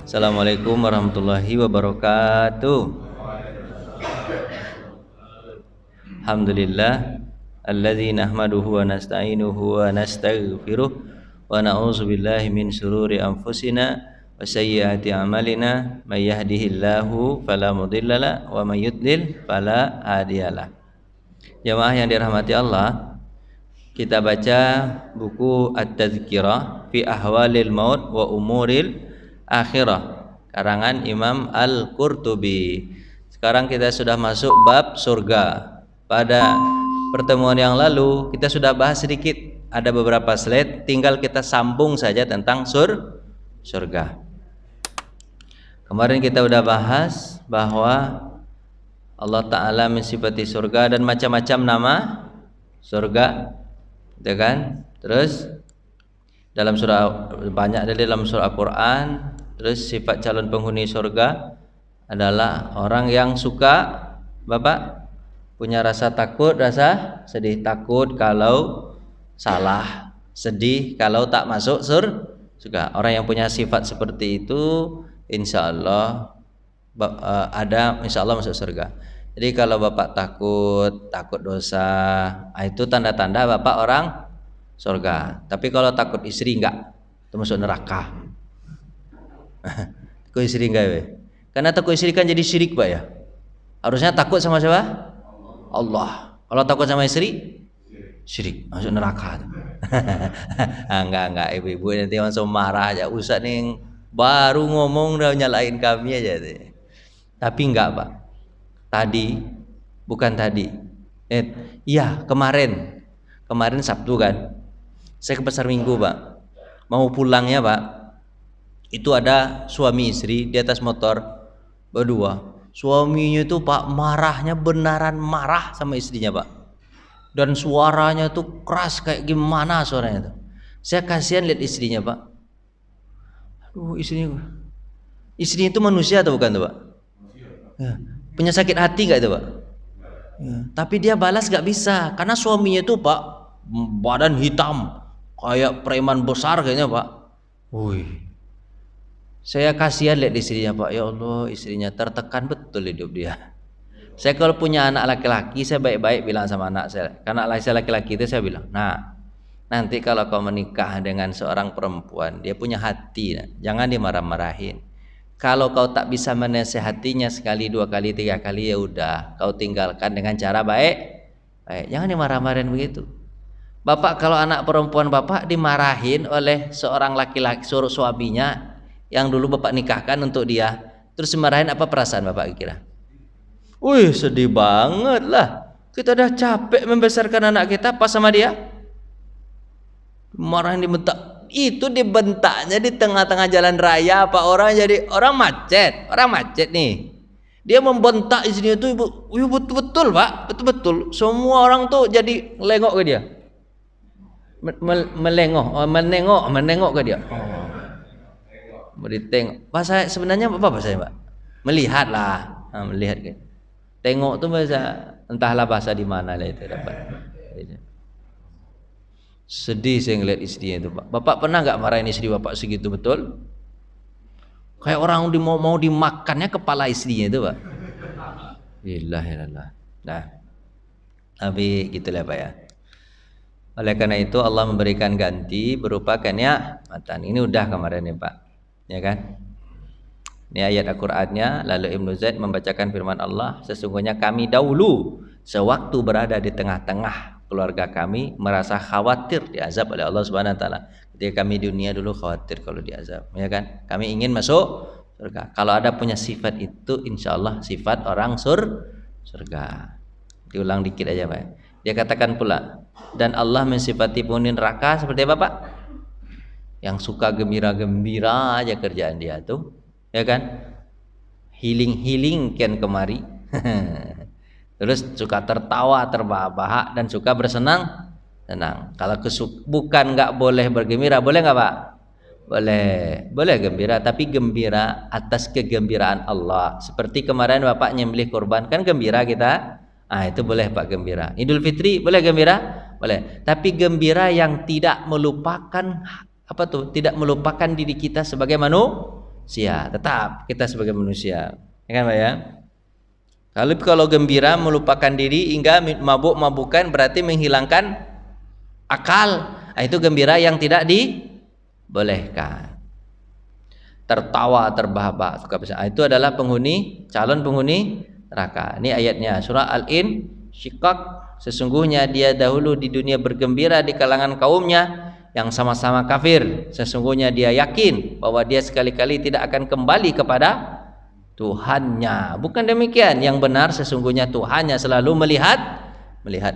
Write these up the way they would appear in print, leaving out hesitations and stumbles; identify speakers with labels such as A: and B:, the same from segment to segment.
A: Assalamualaikum warahmatullahi wabarakatuh. Alhamdulillah alladzi nahmaduhu wa nasta'inuhu wa nastaghfiruh wa na'udzu billahi min syururi anfusina wa sayyiati a'malina may yahdihillahu fala mudhillalah wa may yudlil fala hadiyalah. Jamaah yang dirahmati Allah, kita baca buku At-Tadhkirah fi Ahwalil Maut wa Umuril Akhirah karangan Imam Al-Qurtubi. Sekarang kita sudah masuk bab surga. Pada pertemuan yang lalu kita sudah bahas sedikit, ada beberapa slide, tinggal kita sambung saja tentang surga. Kemarin kita udah bahas bahwa Allah Ta'ala mensifati surga dan macam-macam nama surga, gitu kan? Terus dalam surah banyak dari dalam surah Al-Quran. Terus sifat calon penghuni surga adalah orang yang suka punya rasa takut, rasa sedih. Takut kalau salah, sedih kalau tak masuk surga. Orang yang punya sifat seperti itu insya Allah insya Allah masuk surga. Jadi kalau bapak takut dosa, itu tanda-tanda bapak orang surga. Tapi kalau takut istri enggak, itu masuk neraka. Takut istri enggak ya? Karena takut istri kan jadi syirik Pak ya. Harusnya takut sama siapa? Allah. Kalau takut sama istri, syirik, masuk neraka. Enggak ibu-ibu nanti langsung marah aja. Ustaz nih baru ngomong udah nyalain kami aja deh. Tapi enggak Pak. Kemarin Sabtu kan. Saya ke pasar Minggu Pak. Mau pulangnya Pak, itu ada suami istri di atas motor berdua. Suaminya itu Pak marahnya beneran marah sama istrinya Pak. Dan suaranya tuh keras kayak gimana suaranya tuh. Saya kasihan lihat istrinya Pak. Aduh istrinya itu manusia atau bukan tuh Pak? Ya. Punya sakit hati gak itu Pak? Ya. Tapi dia balas gak bisa karena suaminya itu Pak badan hitam kayak preman besar kayaknya Pak. Wih. Saya kasihan lihat istrinya Pak. Ya Allah, istrinya tertekan betul hidup dia. Saya kalau punya anak laki-laki, saya baik-baik bilang sama anak saya. Karena anak saya laki-laki itu saya bilang, nah nanti kalau kau menikah dengan seorang perempuan, dia punya hati, jangan dimarah-marahin. Kalau kau tak bisa menasehatinya sekali, dua kali, tiga kali, ya udah, kau tinggalkan dengan cara baik. Jangan dimarah-marahin begitu. Bapak kalau anak perempuan bapak dimarahin oleh seorang laki-laki, suruh suaminya yang dulu bapak nikahkan untuk dia, terus dimarahin, apa perasaan bapak kira? Wih sedih banget lah. Kita udah capek membesarkan anak kita pas sama dia marahin, dibentak. Itu dibentaknya di tengah-tengah jalan raya Pak, orang macet nih. Dia membentak istrinya itu betul-betul Pak, betul-betul. Semua orang tuh jadi lengok ke dia. Menengok ke dia. Tengok. Bahasa sebenarnya apa bahasa Pak? Melihat lah, melihat kan. Tengok tuh bahasa entahlah bahasa di mana lah itu dapat. Sedih saya ngeliat istrinya itu Pak. Bapak pernah nggak marahin istri bapak segitu betul? Kayak orang mau dimakannya kepala istrinya itu Pak. Ilah. Nah, tapi gitulah Pak ya. Oleh karena itu Allah memberikan ganti berupa kenikmatan. Ini udah kemarin nih Pak. Ya kan? Ini ayat Al-Qur'annya. Lalu Ibnu Zaid membacakan firman Allah, sesungguhnya kami dahulu sewaktu berada di tengah-tengah keluarga kami merasa khawatir diazab oleh Allah Subhanahu wa taala. Ketika kami di dunia dulu khawatir kalau diazab, ya kan? Kami ingin masuk surga. Kalau ada punya sifat itu insyaallah sifat orang surga. Diulang dikit aja Pak. Dia katakan pula, dan Allah mensifati penghuni neraka seperti apa Pak? Yang suka gembira-gembira aja kerjaan dia tuh, ya kan? Healing kan kemari. Terus suka tertawa, terbahak-bahak dan suka bersenang senang. Kalau bukan nggak boleh bergembira, boleh nggak Pak? Boleh gembira, tapi gembira atas kegembiraan Allah. Seperti kemarin Bapak nyembelih kurban, kan gembira kita. Itu boleh Pak gembira. Idul Fitri boleh gembira? Boleh. Tapi gembira yang tidak melupakan tidak melupakan diri kita sebagai manusia. Tetap kita sebagai manusia. Ya kan, Pak ya? Kalau gembira melupakan diri hingga mabuk-mabukan berarti menghilangkan akal. Nah, itu gembira yang tidak dibolehkan. Tertawa terbahak-bahak suka besar. Itu adalah calon penghuni neraka. Ini ayatnya surah Al-Insyiqaq. Sesungguhnya dia dahulu di dunia bergembira di kalangan kaumnya yang sama-sama kafir. Sesungguhnya dia yakin bahwa dia sekali-kali tidak akan kembali kepada Tuhannya. Bukan demikian, yang benar sesungguhnya Tuhannya selalu melihat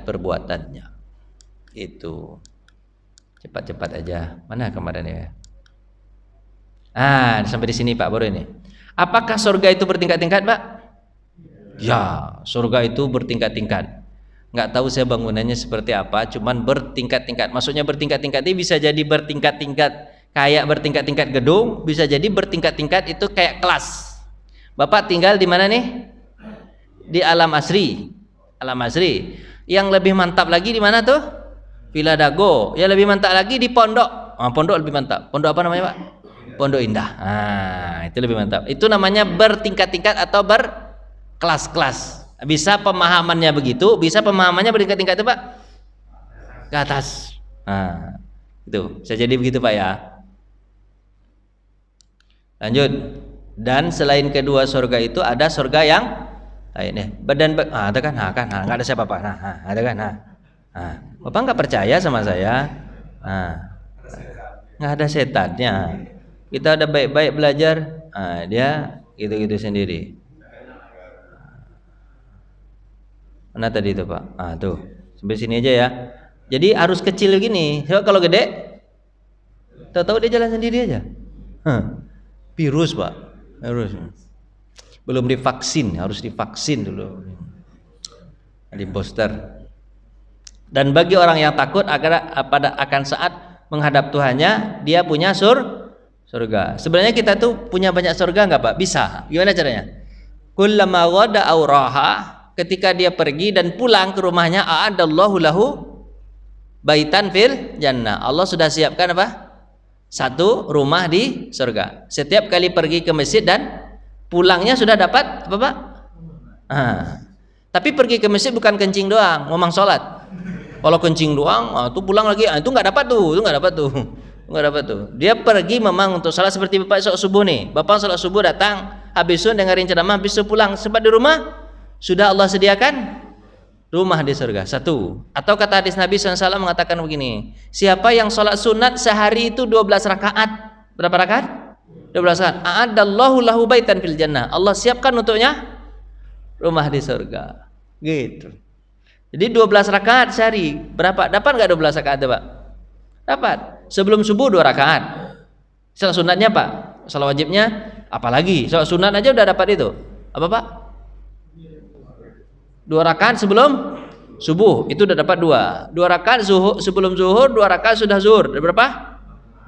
A: perbuatannya. Itu. Cepat-cepat aja. Mana kemarin ya? Sampai di sini Pak, baru ini. Apakah surga itu bertingkat-tingkat, Pak? Ya, surga itu bertingkat-tingkat. Nggak tahu saya bangunannya seperti apa, cuman bertingkat-tingkat. Maksudnya bertingkat-tingkat ini bisa jadi bertingkat-tingkat kayak bertingkat-tingkat gedung, bisa jadi bertingkat-tingkat itu kayak kelas. Bapak tinggal di mana nih? Di Alam Asri. Alam Asri. Yang lebih mantap lagi di mana tuh? Villa Dago. Yang lebih mantap lagi di Pondok. Pondok lebih mantap. Pondok apa namanya, Pak? Pondok Indah. Itu lebih mantap. Itu namanya bertingkat-tingkat atau berkelas-kelas. Bisa pemahamannya begitu, bisa pemahamannya bertingkat-tingkat itu, Pak? Ke atas. Itu. Bisa jadi begitu, Pak ya. Lanjut. Dan selain kedua surga itu ada surga yang lain. Ada kan? Enggak ada siapa, Pak. Ada kan? Bapak enggak percaya sama saya? Enggak ada setannya. Kita udah baik-baik belajar, dia gitu-gitu sendiri. Mana tadi itu, Pak? Tuh, sampai sini aja ya. Jadi harus kecil gini. Coba kalau gede, tahu-tahu dia jalan sendiri aja. Virus, Pak. Virus. Belum divaksin, harus divaksin dulu. Di booster. Dan bagi orang yang takut akan saat menghadap Tuhannya, dia punya surga. Sebenarnya kita tuh punya banyak surga enggak, Pak? Bisa. Gimana caranya? Kullama ghada aw raha, ketika dia pergi dan pulang ke rumahnya, a'adallahu lahu baitan fil jannah. Allah sudah siapkan apa? Satu rumah di surga. Setiap kali pergi ke masjid dan pulangnya sudah dapat apa, Pak? Tapi pergi ke masjid bukan kencing doang, ngomong sholat. Kalau kencing doang, tuh pulang lagi, itu nggak dapat tuh, nggak dapat tuh. Dia pergi memang untuk salat seperti Bapak sholat subuh nih. Bapak sholat subuh datang, habis itu dengerin ceramah, habis itu pulang. Sebab di rumah sudah Allah sediakan rumah di surga. Satu. Atau kata hadis Nabi SAW mengatakan begini, siapa yang sholat sunat sehari itu 12 rakaat. Berapa rakaat? 12 rakaat. A'adallahu lahu baitan fil jannah. Allah siapkan untuknya rumah di surga. Gitu. Jadi 12 rakaat sehari. Berapa? Dapat nggak 12 rakaat, Pak? Dapat. Sebelum subuh 2 rakaat. Salat sunatnya, Pak. Salat wajibnya apalagi? Salat sunat aja udah dapat itu. Apa, Pak? 2 rakaat sebelum subuh. Itu udah dapat 2. 2 rakaat sebelum zuhur, 2 rakaat sudah zuhur. Berapa?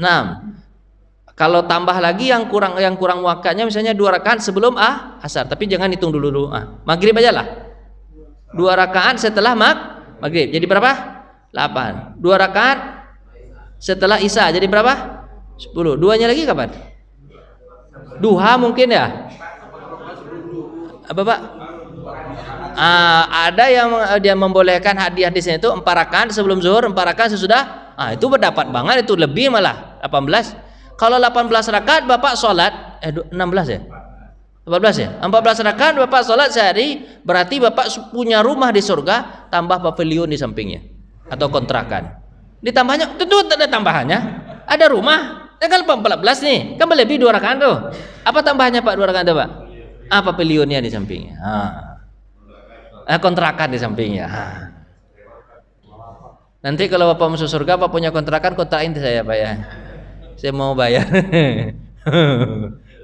A: 6. Kalau tambah lagi yang kurang muakkadnya misalnya 2 rakaat sebelum asar. Tapi jangan hitung dulu. Maghrib aja lah. 2 rakaat setelah maghrib. Jadi berapa? 8. 2 rakaat setelah isya. Jadi berapa? 10. 2-nya lagi kapan? Duha mungkin ya? Apa, Pak? Ada yang dia membolehkan hadis-hadisnya itu 4 rakaat sebelum zuhur, 4 rakaat sesudah. Itu berdapat banget, itu lebih malah 18. Kalau 18 rakaat Bapak sholat 16 ya? 14 ya? 14 rakaat Bapak sholat sehari, berarti Bapak punya rumah di surga tambah pavilion di sampingnya atau kontrakan. Ditambahnya tentu ada tambahannya. Ada rumah, tanggal 14 nih, kan lebih 2 rakaat tuh. Apa tambahannya, Pak, 2 rakaat tuh, Pak? Pavilionnya di sampingnya. Kontrakan di sampingnya. Nanti kalau Bapak masuk surga, Bapak punya kontrakan, kontrakin saya, Pak ya. Saya mau bayar.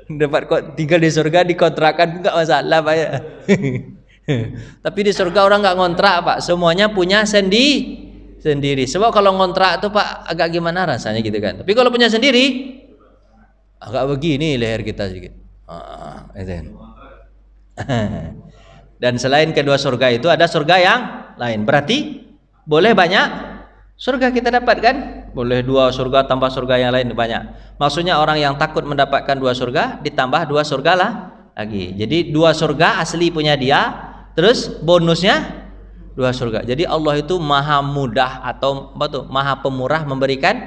A: Dapat kok tinggal di surga dikontrakan enggak masalah, Pak ya. Tapi di surga orang enggak ngontrak, Pak. Semuanya punya sendiri. Sebab kalau ngontrak tuh, Pak, agak gimana rasanya gitu kan. Tapi kalau punya sendiri agak begini leher kita sedikit. Dan selain kedua surga itu ada surga yang lain. Berarti boleh banyak surga kita dapat kan? boleh 2 surga tambah surga yang lain banyak. Maksudnya orang yang takut mendapatkan 2 surga ditambah 2 surga lah lagi. Jadi 2 surga asli punya dia, terus bonusnya 2 surga. Jadi Allah itu maha mudah atau apa tuh? Maha pemurah memberikan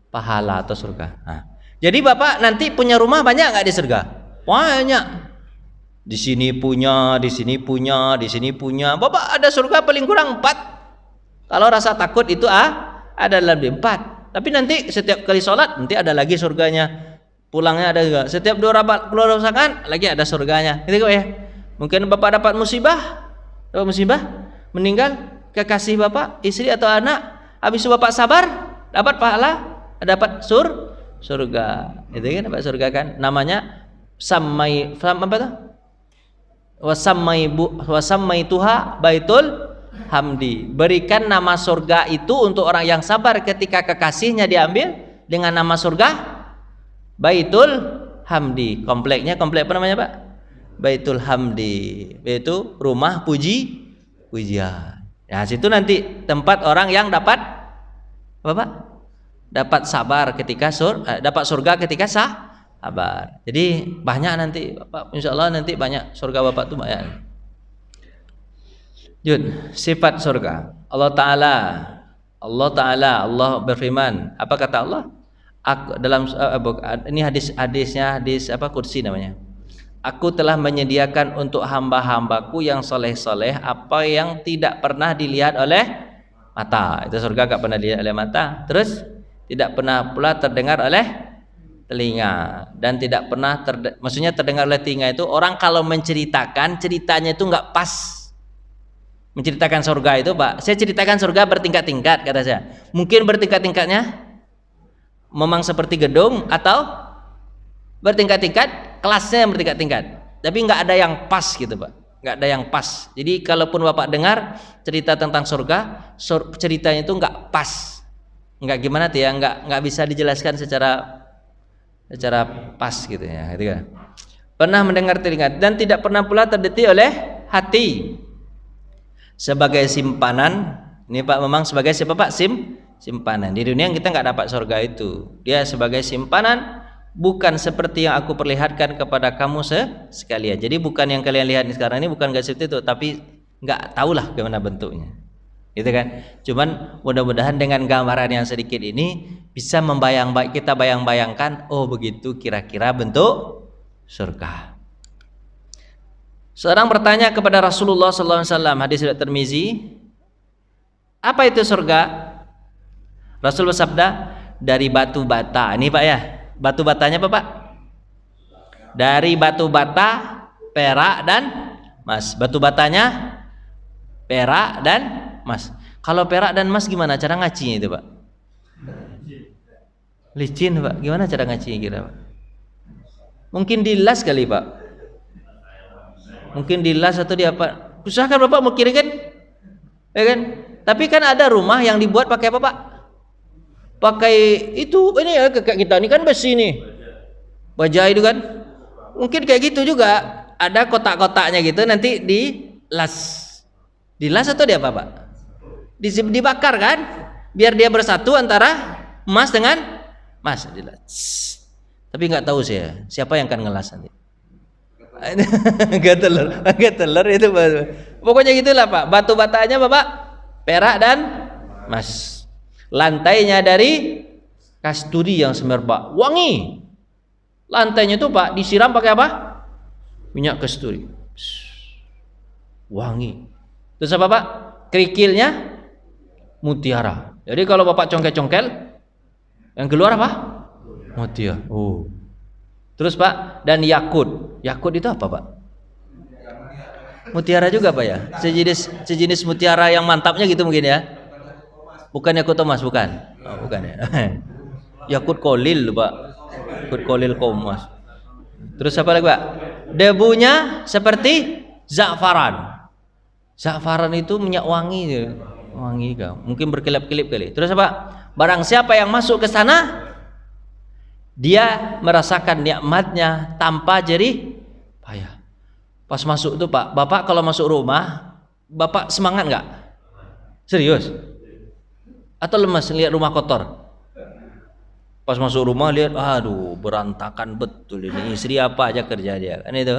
A: pahala atau surga. Nah, jadi Bapak nanti punya rumah banyak nggak di surga? Banyak. Di sini punya, di sini punya, di sini punya. Bapak ada surga paling kurang 4. Kalau rasa takut itu ada lebih 4. Tapi nanti setiap kali sholat nanti ada lagi surganya. Pulangnya ada juga. Setiap 2 rakaat keluar pasangan lagi ada surganya. Gitu kok ya. Mungkin Bapak dapat musibah, meninggal, kekasih Bapak, istri atau anak, habis itu Bapak sabar, dapat pahala, dapat surga. Itu kan dapat surga kan? Namanya apa tuh? Wasammai tuha baitul hamdi. Berikan nama surga itu untuk orang yang sabar ketika kekasihnya diambil dengan nama surga Baitul Hamdi. Komplek apa namanya Pak? Baitul Hamdi, yaitu rumah pujian. Ya, situ nanti tempat orang yang dapat apa Pak? Dapat sabar ketika dapat surga ketika sabar. Jadi banyak nanti Bapak, insyaallah nanti banyak surga Bapak tuh banyak. Sifat surga. Allah Ta'ala berfirman, apa kata Allah? Ini hadis kursi namanya. Aku telah menyediakan untuk hamba-hambaku yang soleh-soleh apa yang tidak pernah dilihat oleh mata. Itu surga gak pernah dilihat oleh mata. Terus tidak pernah pula terdengar oleh telinga, dan tidak pernah maksudnya terdengar oleh telinga itu orang kalau menceritakan ceritanya itu nggak pas. Menceritakan surga itu Pak, saya ceritakan surga bertingkat-tingkat kata saya. Mungkin bertingkat-tingkatnya memang seperti gedung atau bertingkat-tingkat, kelasnya yang bertingkat-tingkat. Tapi nggak ada yang pas gitu Pak, nggak ada yang pas. Jadi kalaupun Bapak dengar cerita tentang surga, ceritanya itu nggak pas, nggak gimana tuh ya, nggak bisa dijelaskan secara pas gitu ya, gitu kan. Pernah mendengar telinga dan tidak pernah pula terdetik oleh hati. Sebagai simpanan, ini Pak memang sebagai siapa Pak? Simpanan. Di dunia kita nggak dapat surga itu. Dia sebagai simpanan, bukan seperti yang aku perlihatkan kepada kamu sekalian. Jadi bukan yang kalian lihat sekarang ini, bukan seperti itu, tapi nggak tahulah bagaimana bentuknya. Gitu kan? Cuman mudah-mudahan dengan gambaran yang sedikit ini bisa kita bayangkan, oh begitu kira-kira bentuk surga. Seorang bertanya kepada Rasulullah SAW, hadis riwayat Tirmizi, apa itu surga? Rasul bersabda, dari batu bata. Ini Pak ya, batu batanya apa Pak? Dari batu bata, perak dan emas. Batu batanya perak dan emas. Kalau perak dan emas gimana cara ngacinya itu Pak? Licin Pak. Gimana cara ngacinya kira Pak? Mungkin dilas kali Pak. Mungkin dilas atau dia apa? Usahakan Bapak mau kiri kan? Ya kan? Tapi kan ada rumah yang dibuat pakai apa Pak? Pakai itu, ini ya kakak kita ini kan besi nih. Baja itu kan. Mungkin kayak gitu juga. Ada kotak-kotaknya gitu, nanti dilas. Dilas atau dia apa Pak? Dibakar kan? Biar dia bersatu antara emas dengan emas, dilas. Tapi nggak tahu saya siapa yang akan ngelas nanti. Enggak telur itu pokoknya gitulah Pak. Batu batanya Bapak perak dan emas. Lantainya dari kasturi yang semerbak, wangi. Lantainya itu Pak disiram pakai apa? Minyak kasturi. Wangi. Terus apa Pak? Kerikilnya mutiara. Jadi kalau Bapak congkel-congkel yang keluar apa? Mutiara. Oh. Terus Pak, dan yakut. Yakut itu apa Pak? Mutiara juga Pak ya? Sejenis mutiara yang mantapnya gitu mungkin ya? Bukan yakut emas, bukan? Oh, bukan ya? Yakut kolil Pak. Yakut kolil komas. Terus apa lagi Pak? Debunya seperti za'faran. Za'faran itu minyak wangi. Wangi kau. Mungkin berkelip-kelip kali. Terus apa? Barang siapa yang masuk ke sana, dia merasakan nikmatnya tanpa jerih payah. Pas masuk tuh Pak, Bapak kalau masuk rumah, Bapak semangat nggak? Serius? Atau lemas lihat rumah kotor? Pas masuk rumah lihat, aduh berantakan betul ini, istri apa aja kerja dia, kan itu.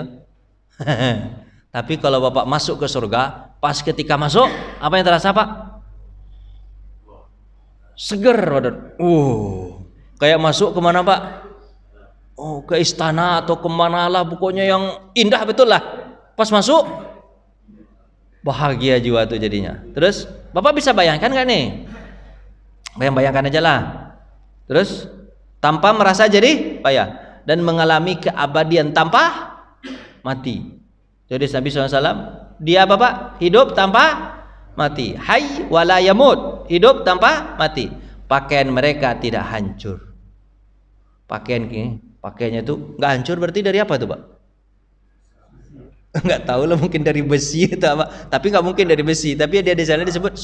A: Tapi kalau bapak masuk ke surga, pas ketika masuk, apa yang terasa pak? Seger badan. Kayak masuk kemana pak? Oh, ke istana atau kemana lah, pokoknya yang indah betul lah. Pas masuk, bahagia jiwa tuh jadinya. Terus bapak bisa bayangkan gak nih? Bayangkan aja lah. Terus tanpa merasa jadi payah dan mengalami keabadian tanpa mati. Jadi Nabi SAW, dia apa pak? Hidup tanpa mati. Hayy wala yamut, hidup tanpa mati. Pakaian mereka tidak hancur. Pakaiannya itu nggak hancur, berarti dari apa tuh pak? Nggak tahu lah, mungkin dari besi atau apa. Tapi nggak mungkin dari besi. Tapi dia di sana disebut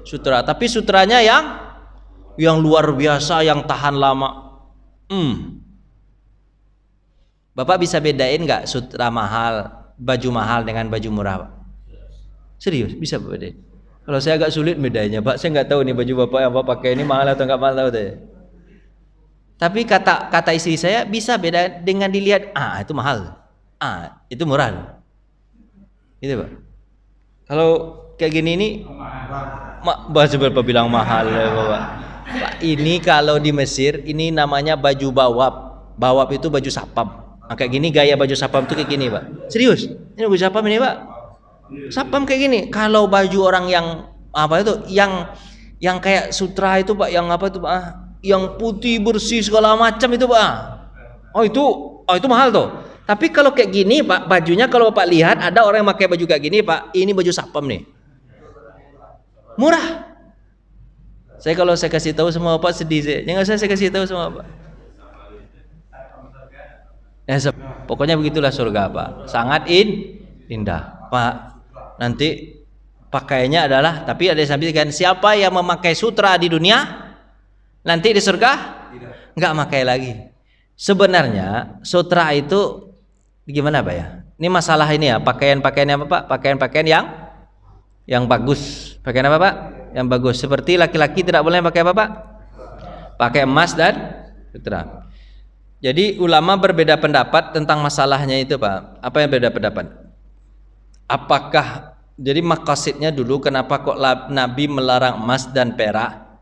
A: sutra. Tapi sutranya yang luar biasa, yang tahan lama. Bapak bisa bedain nggak sutra mahal, baju mahal dengan baju murah pak? Serius bisa bedain? Kalau saya agak sulit bedanya pak, saya nggak tahu nih baju bapak yang bapak pakai ini mahal atau nggak mahal, tahu deh. Tapi kata istri saya bisa beda dengan dilihat, itu mahal, itu murah, gitu pak. Kalau kayak gini ini, bahasa berapa bilang mahal ya bapak? Pak, ini kalau di Mesir ini namanya baju bawab. Bawab itu baju sapam. Kayak gini gaya baju sapam tuh kayak gini pak. Serius? Ini baju sapam ini pak. Sapam kayak gini. Kalau baju orang yang apa itu, yang kayak sutra itu pak, yang apa itu pak? Yang putih bersih segala macam itu pak. Itu mahal tuh. Tapi kalau kayak gini pak, bajunya kalau bapak lihat ada orang yang pakai baju kayak gini pak, ini baju sapam nih. Murah. Kalau saya kasih tahu sama bapak sedih saya. Jangan saya kasih tahu sama bapak. Pokoknya begitulah surga pak. Sangat indah pak. Nanti pakaiannya adalah, tapi ada yang sampaikan, siapa yang memakai sutra di dunia, nanti di surga nggak pakai lagi. Sebenarnya sutra itu gimana pak ya? Ini masalah ini ya, pakaian-pakaiannya apa pak? Pakaian-pakaian yang bagus. Pakaian apa pak? Yang bagus. Seperti laki-laki tidak boleh pakai apa pak? Pakai emas dan sutra. Jadi ulama berbeda pendapat tentang masalahnya itu pak. Apa yang beda pendapat? Apakah jadi maqasidnya dulu kenapa kok Nabi melarang emas dan perak?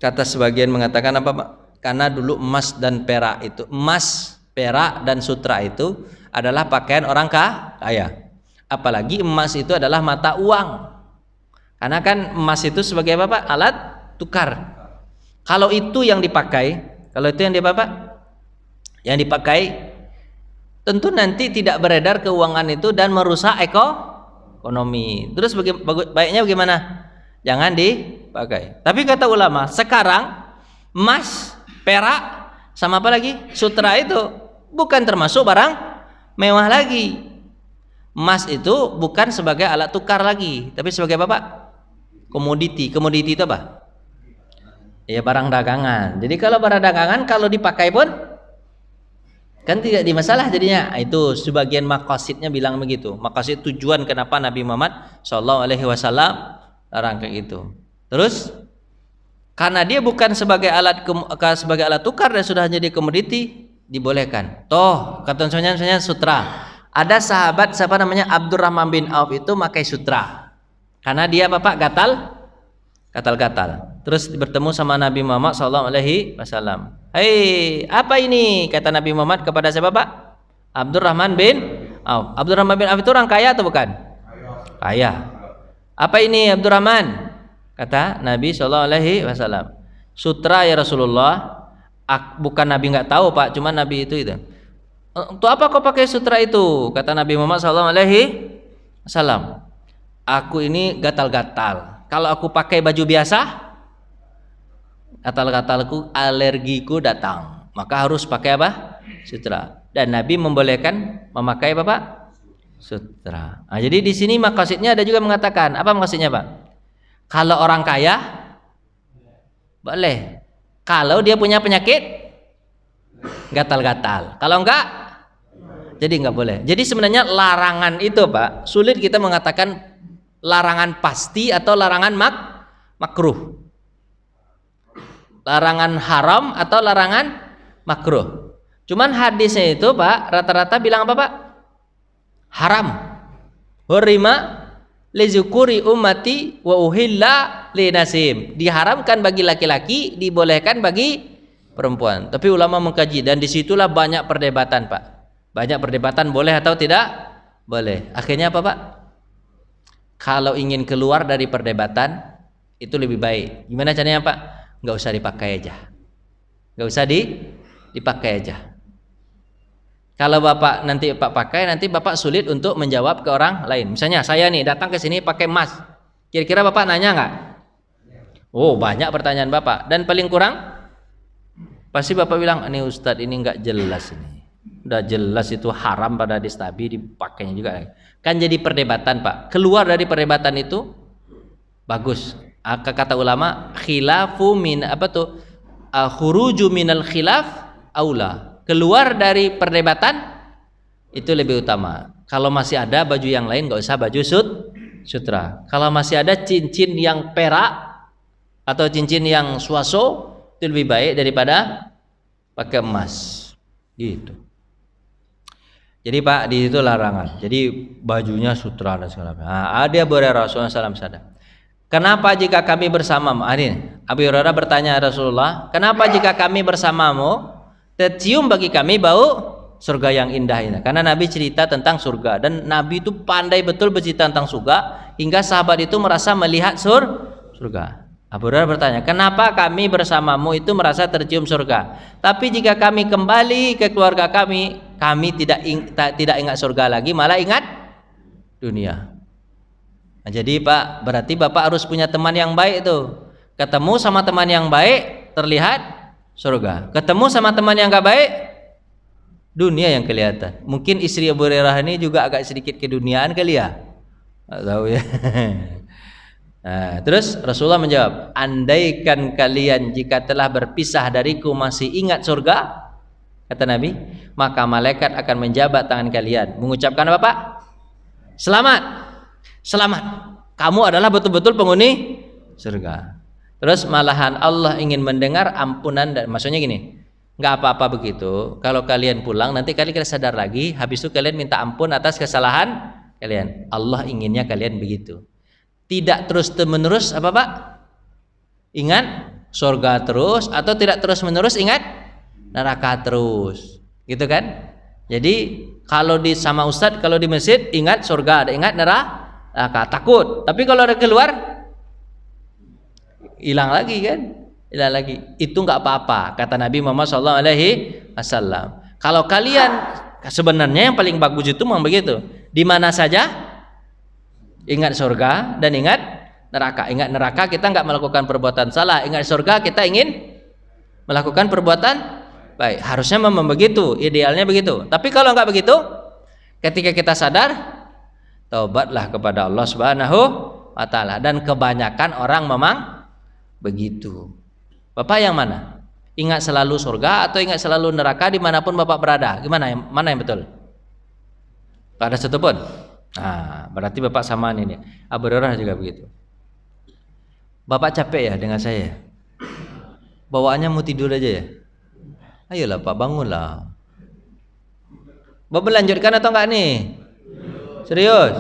A: Kata sebagian mengatakan apa pak? Karena dulu emas dan perak itu, emas, perak dan sutra itu adalah pakaian orang kaya. Apalagi emas itu adalah mata uang. Karena kan emas itu sebagai apa pak? Alat tukar. Kalau itu yang dipakai, yang dipakai, tentu nanti tidak beredar keuangan itu dan merusak ekonomi. Terus baiknya bagaimana? Jangan dipakai. Tapi kata ulama, sekarang emas, perak, sama apa lagi? Sutra itu bukan termasuk barang mewah lagi. Emas itu bukan sebagai alat tukar lagi, tapi sebagai apa pak? Komoditi. Komoditi itu apa? Ya barang dagangan. Jadi kalau barang dagangan kalau dipakai pun kan tidak dimasalah jadinya. Itu sebagian maqasidnya bilang begitu. Maqasid tujuan kenapa Nabi Muhammad SAW larang kayak gitu. Terus karena dia bukan sebagai alat tukar dan sudah jadi komoditi, dibolehkan. Toh kata misalnya sutra. Ada sahabat siapa namanya Abdurrahman bin Auf itu pakai sutra. Karena dia bapak gatal-gatal. Terus bertemu sama Nabi Muhammad SAW. Hei, apa ini? Kata Nabi Muhammad kepada siapa pak? Abdurrahman bin Auf. Abdurrahman bin Auf itu orang kaya atau bukan? Kaya. Apa ini Abdurrahman? Kata Nabi SAW. Sutra ya Rasulullah. Bukan Nabi nggak tahu pak, cuma Nabi itu. Untuk apa kau pakai sutra itu? Kata Nabi Muhammad SAW. Aku ini gatal-gatal. Kalau aku pakai baju biasa, gatal-gatalku, alergiku datang. Maka harus pakai apa? Sutra. Dan Nabi membolehkan memakai apa pak? Sutra. Nah, jadi di sini maksudnya ada juga mengatakan apa maksudnya pak? Kalau orang kaya boleh. Kalau dia punya penyakit gatal-gatal. Kalau enggak, jadi enggak boleh. Jadi sebenarnya larangan itu pak, sulit kita mengatakan larangan pasti atau larangan makruh. larangan haram atau larangan makruh. Cuman hadisnya itu Pak rata-rata bilang apa Pak? Haram. Hurima lizukuri ummati wa uhilla linasim. Diharamkan bagi laki-laki, dibolehkan bagi perempuan. Tapi ulama mengkaji dan disitulah banyak perdebatan Pak. Banyak perdebatan boleh atau tidak boleh. Akhirnya apa Pak? Kalau ingin keluar dari perdebatan itu lebih baik. Gimana caranya Pak? Nggak usah dipakai aja. Nggak usah dipakai aja. Kalau Bapak nanti Pak pakai, nanti Bapak sulit untuk menjawab ke orang lain. Misalnya saya nih datang ke sini pakai emas. Kira-kira Bapak nanya nggak? Oh, banyak pertanyaan Bapak. Dan paling kurang pasti Bapak bilang, "Ini Ustadz ini nggak jelas ini. Udah jelas itu haram pada hadis Nabi dipakainya juga." Kan jadi perdebatan, Pak. Keluar dari perdebatan itu bagus. Kata ulama, khilafu min apa tuh? Khuruju minal khilaf aula. Keluar dari perdebatan itu lebih utama. Kalau masih ada baju yang lain nggak usah baju sutra. Kalau masih ada cincin yang perak atau cincin yang swaso itu lebih baik daripada pakai emas. Gitu. Jadi Pak di situ larangan. Jadi bajunya sutra dan segala macam. Ada Rasulullah SAW sadar. Kenapa jika kami bersamamu? Abu Hurairah bertanya Rasulullah, kenapa jika kami bersamamu tercium bagi kami bau surga yang indah ini? Karena Nabi cerita tentang surga dan Nabi itu pandai betul bercerita tentang surga hingga sahabat itu merasa melihat surga. Abu Hurairah bertanya, kenapa kami bersamamu itu merasa tercium surga? Tapi jika kami kembali ke keluarga kami tidak ingat surga lagi, malah ingat dunia. Nah, jadi Pak, berarti Bapak harus punya teman yang baik tuh. Ketemu sama teman yang baik terlihat surga. Ketemu sama teman yang gak baik, dunia yang kelihatan. Mungkin istri Abu Hurairah ini juga agak sedikit keduniaan kali ya. Gak tahu ya. Nah, terus Rasulullah menjawab, andaikan kalian jika telah berpisah dariku masih ingat surga, kata Nabi, maka malaikat akan menjabat tangan kalian, mengucapkan apa Pak? Selamat, selamat. Kamu adalah betul-betul penghuni surga. Terus malahan Allah ingin mendengar ampunan dan maksudnya gini, nggak apa-apa begitu. Kalau kalian pulang nanti kalian sadar lagi, habis itu kalian minta ampun atas kesalahan kalian. Allah inginnya kalian begitu. Tidak terus menerus apa Pak? Ingat surga terus atau tidak terus menerus ingat neraka terus, gitu kan? Jadi kalau di sama Ustadz kalau di masjid ingat surga, ada ingat neraka, takut. Tapi kalau ada keluar hilang lagi kan, hilang lagi. Itu nggak apa-apa kata Nabi Muhammad SAW. Kalau kalian sebenarnya yang paling bagus itu memang begitu, di mana saja ingat surga dan ingat neraka. Ingat neraka kita nggak melakukan perbuatan salah, ingat surga kita ingin melakukan perbuatan baik. Harusnya memang begitu, idealnya begitu. Tapi kalau nggak begitu, ketika kita sadar, taubatlah kepada Allah Subhanahu wa Ta'ala. Dan kebanyakan orang memang begitu. Bapak yang mana? Ingat selalu surga atau ingat selalu neraka dimanapun Bapak berada? Gimana? Mana yang betul? Tak ada satu pun. Nah, berarti Bapak samaan ini. Abu Hurairah juga begitu. Bapak capek ya dengan saya? Bawaannya mau tidur aja ya? Ayolah Pak, bangunlah. Bapak lanjutkan atau enggak nih? Serius?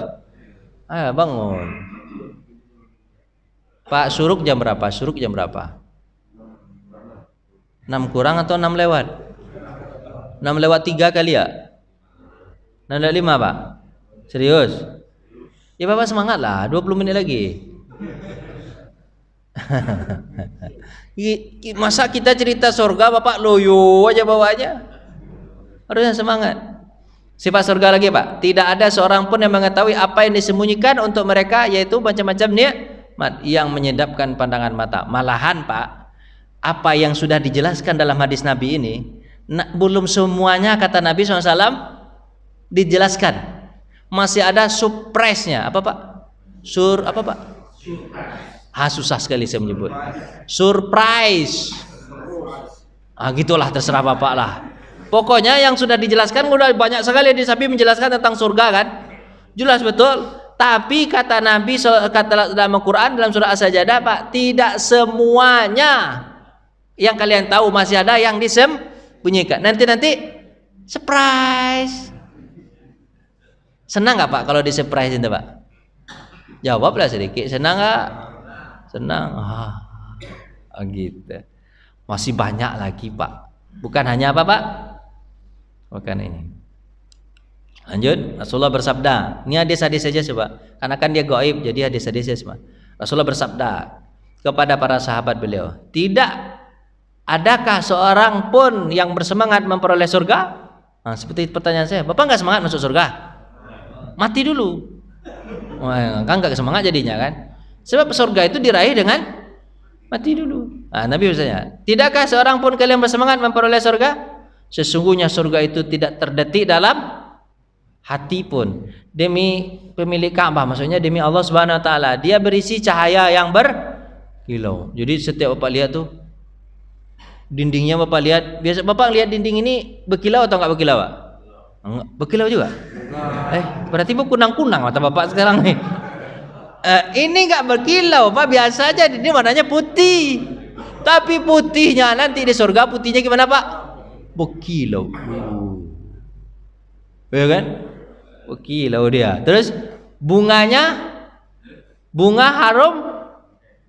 A: Ayo bangun. Pak, suruk jam berapa? Suruk jam berapa? 6 kurang atau 6 lewat? 6 lewat 3 kali ya? 6 lewat 5 Pak? Serius? Ya Bapak semangat lah, 20 menit lagi. Masa kita cerita surga Bapak loyo aja bawaannya? Harusnya semangat. Sifat surga lagi Pak, tidak ada seorang pun yang mengetahui apa yang disembunyikan untuk mereka, yaitu macam-macam nikmat yang menyedapkan pandangan mata. Malahan Pak, apa yang sudah dijelaskan dalam hadis Nabi ini belum semuanya kata Nabi SAW dijelaskan. Masih ada surprise-nya. Apa Pak? Apa Pak? Susah sekali saya menyebut. Surprise. Gitulah terserah Bapak lah. Pokoknya yang sudah dijelaskan udah banyak sekali di Nabi menjelaskan tentang surga kan? Jelas betul. Tapi kata Nabi, kata dalam Al-Quran dalam surah As-Sajdah Pak, tidak semuanya Yang kalian tahu masih ada yang disembunyikan. Nanti surprise. Senang nggak Pak kalau di surprise itu Pak? Jawablah sedikit. Senang nggak? Senang. Gitu. Masih banyak lagi Pak. Bukan hanya apa Pak? Bukan ini. Lanjut. Rasulullah bersabda. Ini hadis-hadis saja coba. Karena kan dia gaib, jadi hadis-hadis saja semua. Rasulullah bersabda kepada para sahabat beliau, tidak adakah seorang pun yang bersemangat memperoleh surga? Nah, seperti pertanyaan saya, Bapak nggak semangat masuk surga? Mati dulu. Kan nggak semangat jadinya kan? Sebab surga itu diraih dengan mati dulu. Nah, Nabi misalnya, tidakkah seorang pun kalian bersemangat memperoleh surga? Sesungguhnya surga itu tidak terdetik dalam hati pun. Demi pemilik Ka'bah, maksudnya demi Allah Subhanahu Wa Taala, dia berisi cahaya yang berkilau. Jadi setiap Bapak lihat tuh dindingnya, Bapak lihat, biasa Bapak lihat dinding ini berkilau atau enggak berkilau Pak? Enggak, berkilau juga. Berarti kunang-kunang mata Bapak sekarang nih. Ini enggak berkilau Pak, biasa aja, ini warnanya putih. Tapi putihnya nanti di surga putihnya gimana Pak? Berkilau. Ya kan? Berkilau dia. Terus bunganya, bunga harum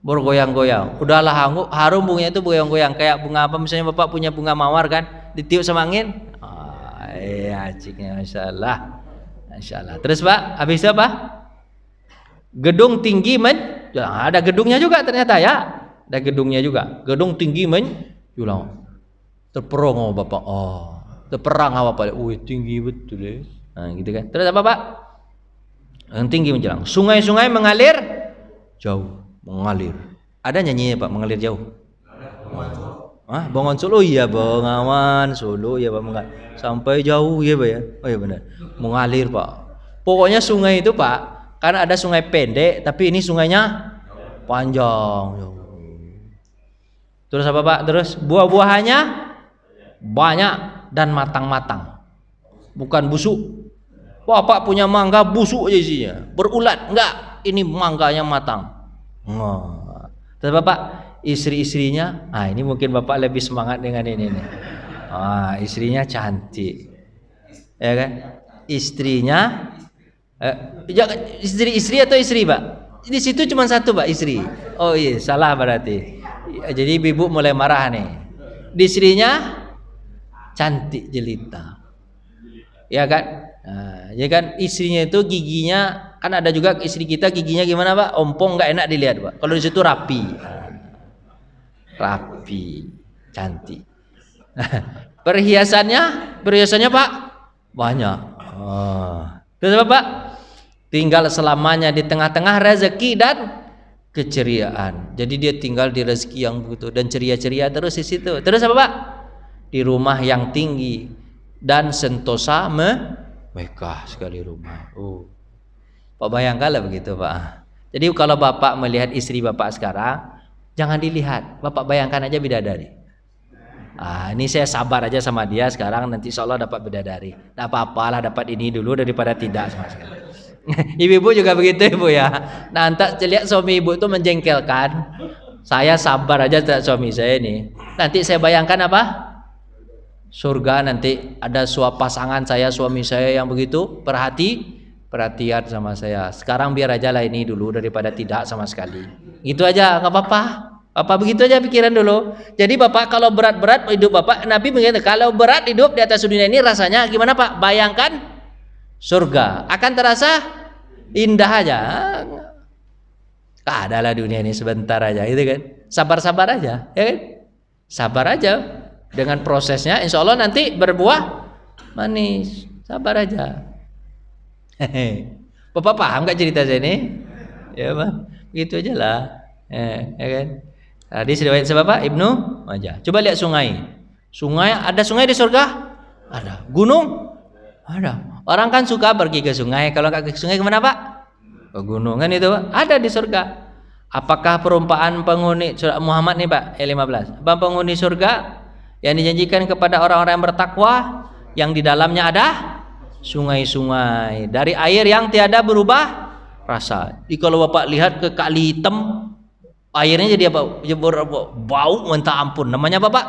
A: bergoyang-goyang. Udahlah harum bunganya itu goyang-goyang. Kayak bunga apa misalnya Bapak punya bunga mawar kan, ditiup sama angin. Iya, ciknya masyaallah. Masyaallah. Terus Pak, habis apa? Gedung tinggi ada gedungnya juga ternyata ya. Ada gedungnya juga. Gedung tinggi menjulang. Terperong Bapak. Terperang Bapak. Tinggi betul ya. Nah, gitu kan. Terus apa Pak? Yang tinggi menjulang. Sungai-sungai mengalir jauh. Mengalir. Ada nyanyinya Pak, mengalir jauh. Bengawan Solo iya, Bengawan Solo ya Pak, sampai jauh ya Pak ya. Oh iya benar. Mengalir Pak. Pokoknya sungai itu Pak, karena ada sungai pendek, tapi ini sungainya panjang. Terus apa Pak? Terus buah-buahannya banyak dan matang-matang. Bukan busuk. Bapak punya mangga busuk aja isinya, berulat. Enggak, ini mangganya matang. Terus Bapak, istri-istrinya, ini mungkin Bapak lebih semangat dengan ini nih. Istrinya cantik, ya kan? Istrinya, istri atau istri Pak? Di situ cuma satu Pak, istri. Oh iya, salah berarti. Jadi ibu mulai marah nih. Istrinya cantik jelita, ya kan? Ya kan, istrinya itu giginya kan ada juga istri kita giginya gimana Pak? Ompong, nggak enak dilihat Pak. Kalau di situ rapi, cantik. Perhiasannya Pak banyak. Terus apa Pak? Tinggal selamanya di tengah-tengah rezeki dan keceriaan. Jadi dia tinggal di rezeki yang begitu dan ceria-ceria terus di situ. Terus apa Pak? Di rumah yang tinggi dan sentosa megah sekali rumah. Pak bayangkanlah begitu Pak. Jadi kalau Bapak melihat istri Bapak sekarang, jangan dilihat, Bapak bayangkan aja bidadari. Ini saya sabar aja sama dia sekarang, nanti insya Allah dapat bidadari. Tidak apa-apalah dapat ini dulu daripada tidak sama sekali. Ibu-ibu juga begitu Ibu ya. Nah, entah lihat suami Ibu itu menjengkelkan, saya sabar aja terhadap suami saya ini. Nanti saya bayangkan apa? Surga nanti ada pasangan saya, suami saya yang begitu perhatian sama saya. Sekarang biar aja lah ini dulu daripada tidak sama sekali. Gitu aja, nggak apa-apa. Apa begitu aja pikiran dulu. Jadi Bapak kalau berat-berat hidup Bapak, Nabi mengatakan kalau berat hidup di atas dunia ini rasanya gimana Pak? Bayangkan surga akan terasa indah aja. Adalah dunia ini sebentar aja, gitu kan? Sabar-sabar aja, ya kan? Sabar aja dengan prosesnya, insya Allah nanti berbuah manis. Sabar aja. Bapak paham nggak cerita saya ini? Ya Pak, gitu aja lah. Ya kan? Hadis riwayat siapa Pak? Ibnu Majah. Coba lihat sungai. Ada sungai di surga? Ada. Gunung? Ada. Orang kan suka pergi ke sungai. Kalau nggak ke sungai kemana Pak? Ke gunung kan itu Pak. Ada di surga. Apakah perumpamaan penghuni surga Muhammad nih Pak? 15. Apa penghuni surga yang dijanjikan kepada orang-orang yang bertakwa, yang di dalamnya ada sungai-sungai dari air yang tiada berubah rasa. Jadi kalau Bapak lihat ke kali hitam, Airnya jadi apa? Bau minta ampun. Namanya apa, Pak?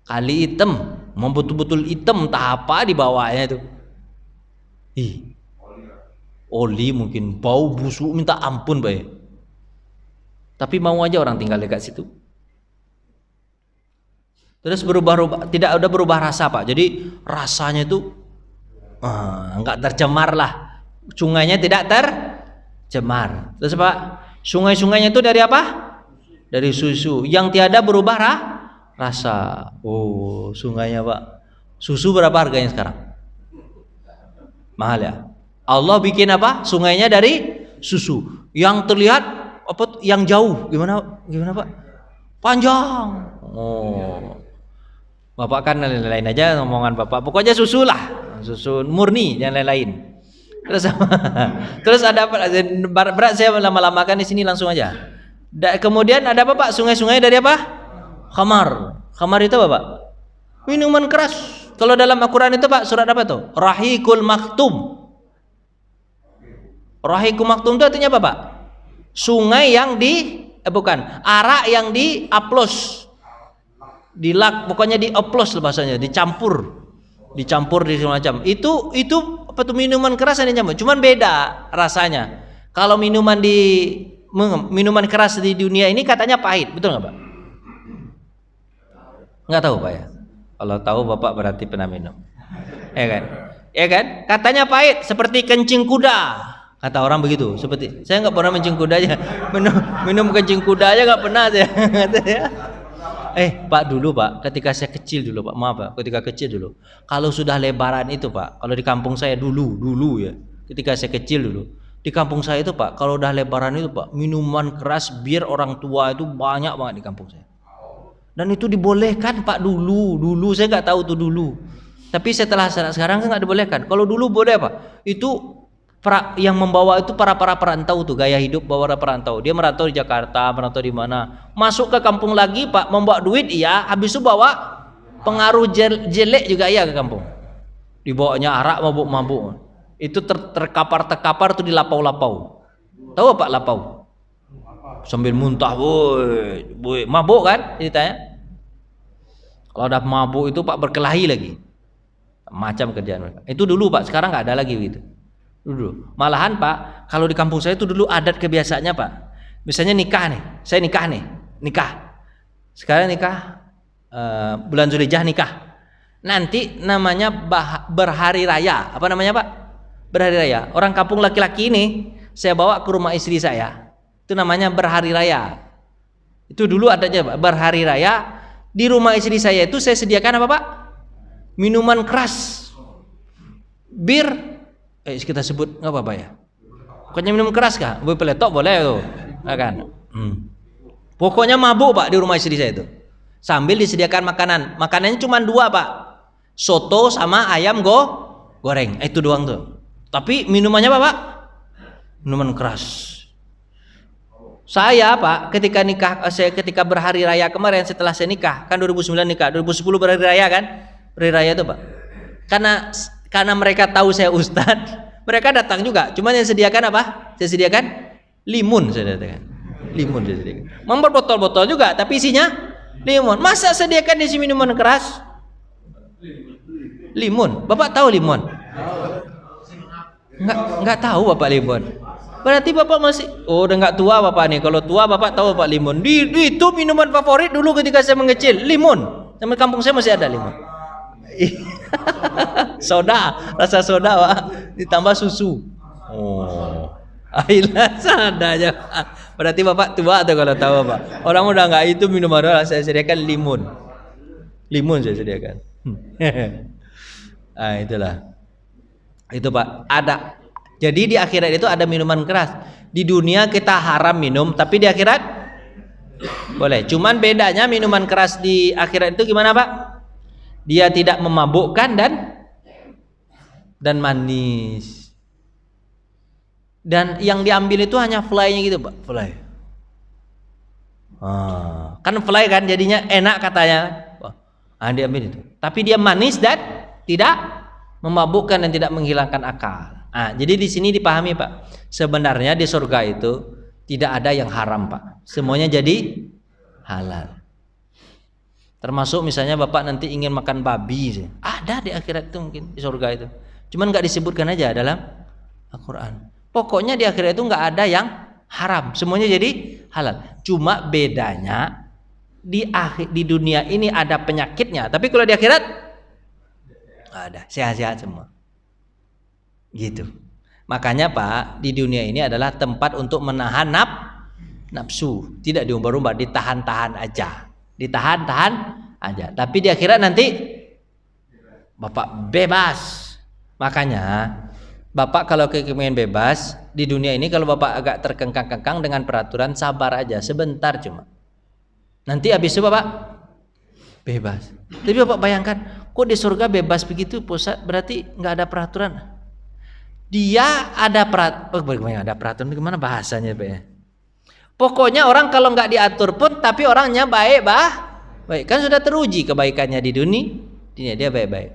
A: Kali hitam. Mau betul-betul hitam, entah apa di bawahnya itu. Ih, oli mungkin, bau busuk minta ampun, Pak. Tapi mau aja orang tinggal dekat situ. Terus berubah-ubah, tidak ada berubah rasa, Pak. Jadi rasanya itu enggak tercemar lah. Sungainya tidak tercemar. Terus Pak, sungai-sungainya itu dari apa? Dari susu yang tiada berubah rasa. Oh, sungainya, Pak. Susu berapa harganya sekarang? Mahal ya. Allah bikin apa? Sungainya dari susu. Yang terlihat apa? Yang jauh. Gimana Pak? Panjang. Oh. Bapak kan lain-lain aja omongan Bapak. Pokoknya susu lah, susu murni, jangan lain-lain. Terus ada apa? Berat saya lama-lamakan di sini langsung aja. Kemudian ada apa, Pak? Sungai-sungai dari apa? Khamar. Khamar itu apa, Pak? Minuman keras. Kalau dalam Al-Quran itu, Pak, surat apa tuh? Rahikul Maktum. Rahikul Maktum itu artinya apa, Pak? Sungai yang arak yang diaplos. Dilak, pokoknya dioplos bahasanya, dicampur di semacam itu apa tuh minuman keras yang dicampur, cuman beda rasanya. Kalau minuman keras di dunia ini katanya pahit, betul nggak, Pak? Nggak tahu, Pak ya. Kalau tahu Bapak berarti pernah minum, ya kan? Katanya pahit seperti kencing kuda, kata orang begitu. Seperti saya nggak pernah mencing kuda aja, minum kencing kuda aja nggak pernah saya. Pak, dulu Pak, ketika saya kecil dulu Pak, maaf Pak, ketika kecil dulu, kalau sudah lebaran itu Pak, kalau di kampung saya dulu ya, ketika saya kecil dulu, di kampung saya itu Pak, kalau udah lebaran itu Pak, minuman keras bir orang tua itu banyak banget di kampung saya. Dan itu dibolehkan Pak dulu saya nggak tahu tuh dulu, tapi setelah sekarang nggak dibolehkan. Kalau dulu boleh Pak, itu yang membawa itu para perantau tuh, gaya hidup para perantau. Dia merantau di Jakarta, merantau di mana, masuk ke kampung lagi Pak, membawa duit iya, habis itu bawa pengaruh jelek juga iya ke kampung. Dibawanya arak, mabuk-mabuk. Itu terkapar tuh di lapau-lapau. Tahu Pak lapau? Sambil muntah, boy, mabuk kan ceritanya. Kalau udah mabuk itu Pak berkelahi lagi. Macam kerjaan mereka. Itu dulu Pak, sekarang nggak ada lagi gitu. Dulu. Malahan Pak, kalau di kampung saya itu dulu adat kebiasaannya Pak. Misalnya nikah nih, saya nikah. Sekarang nikah bulan Zulhijjah nikah. Nanti namanya berhari raya. Apa namanya Pak? Berhari raya. Orang kampung laki-laki ini saya bawa ke rumah istri saya. Itu namanya berhari raya. Itu dulu adanya Pak, berhari raya. Di rumah istri saya itu saya sediakan apa Pak? Minuman keras. Bir. Kita sebut nggak apa-apa ya. Pokoknya minum keras kah? Boleh peletok boleh tuh, kan? Pokoknya mabuk Pak di rumah istri saya itu. Sambil disediakan makanan. Makanannya cuma 2 Pak. Soto sama ayam goreng. Itu doang tuh. Tapi minumannya apa Pak? Minuman keras. Saya Pak, ketika berhari raya kemarin setelah saya nikah, kan 2009 nikah, 2010 berhari raya kan? Berhari raya itu Pak. Karena mereka tahu saya ustadz, mereka datang juga. Cuman yang sediakan apa? Saya sediakan limun, saya sediakan. Membuat botol-botol juga, tapi isinya limun. Masa sediakan isi minuman keras? Limun. Bapak tahu limun? Nggak tahu Bapak limun. Berarti Bapak masih, udah nggak tua Bapak nih. Kalau tua Bapak tahu Bapak limun. Itu minuman favorit dulu ketika saya mengecil, limun. Sampai kampung saya masih ada limun. Rasa soda Pak, ditambah susu. Ayolah sada aja. Berarti Bapak tua tuh kalau tahu Pak. Orang udah nggak itu minum baru, saya sediakan limun saya sediakan. Itulah. Itu Pak, ada. Jadi di akhirat itu ada minuman keras. Di dunia kita haram minum, tapi di akhirat boleh. Cuman bedanya minuman keras di akhirat itu gimana Pak? Dia tidak memabukkan dan manis. Dan yang diambil itu hanya fly-nya gitu Pak, fly. Kan fly kan jadinya enak katanya. Diambil itu. Tapi dia manis dan tidak memabukkan dan tidak menghilangkan akal. Jadi di sini dipahami Pak, sebenarnya di surga itu tidak ada yang haram Pak. semuanya jadi halal. Termasuk misalnya bapak nanti ingin makan babi, ada di akhirat itu, mungkin di surga itu. Cuman nggak disebutkan aja dalam Al-Quran. Pokoknya di akhirat itu nggak ada yang haram, semuanya jadi halal. Cuma bedanya di dunia ini ada penyakitnya, tapi kalau di akhirat nggak ada, sehat-sehat semua. Gitu. Makanya Pak, di dunia ini adalah tempat untuk menahan nafsu, tidak diumbar-umbar, ditahan-tahan aja. Ditahan-tahan aja. Tapi di akhirat nanti bapak bebas. Makanya bapak kalau keinginan bebas di dunia ini, kalau bapak agak terkengkang-kengkang dengan peraturan, sabar aja sebentar cuma. Nanti habis itu bapak bebas. Tapi bapak bayangkan, kok di surga bebas begitu, pusat berarti nggak ada peraturan. Dia ada peraturan. Ada peraturan gimana bahasanya Pak ya? Pokoknya orang kalau nggak diatur pun, tapi orangnya baik, baik, kan sudah teruji kebaikannya di dunia dia baik-baik.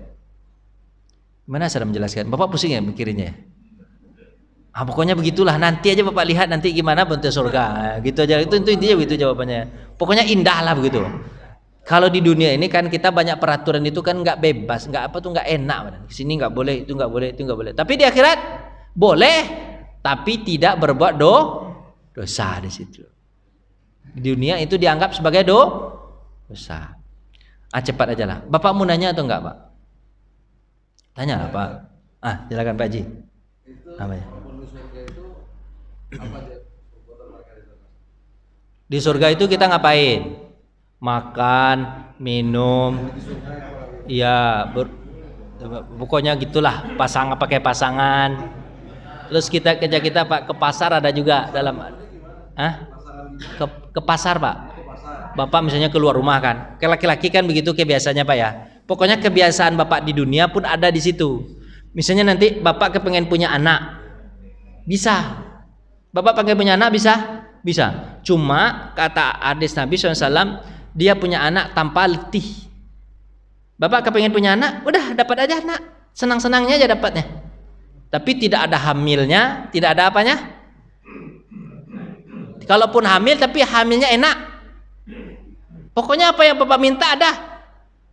A: Gimana cara menjelaskan? Bapak pusing ya mikirinnya? Pokoknya begitulah. Nanti aja bapak lihat nanti gimana bentuk surga. Gitu aja. Itu intinya begitu jawabannya. Pokoknya indah lah begitu. Kalau di dunia ini kan kita banyak peraturan itu kan nggak bebas, nggak enak. Di sini nggak boleh, itu nggak boleh, itu nggak boleh. Tapi di akhirat boleh, tapi tidak berbuat dosa di situ. Di dunia itu dianggap sebagai dosa. Cepat aja lah. Bapak mau nanya atau enggak Pak? Tanya lah Pak. Silakan Pak Haji. Apa ya? Di surga itu kita ngapain? Makan, minum, ya pokoknya gitulah. Pakai pasangan. Terus kita Pak ke pasar ada juga dalam. Ke pasar Pak. Bapak misalnya keluar rumah kan, ke laki-laki kan begitu kebiasaannya Pak ya. Pokoknya kebiasaan bapak di dunia pun ada di situ. Misalnya nanti bapak kepengen punya anak, bisa. Bapak pengen punya anak bisa. Cuma kata hadis Nabi SAW, dia punya anak tanpa letih. Bapak kepengen punya anak, udah dapat aja anak, senang-senangnya aja dapatnya. Tapi tidak ada hamilnya, tidak ada apanya. Kalaupun hamil, tapi hamilnya enak. Pokoknya apa yang bapak minta ada.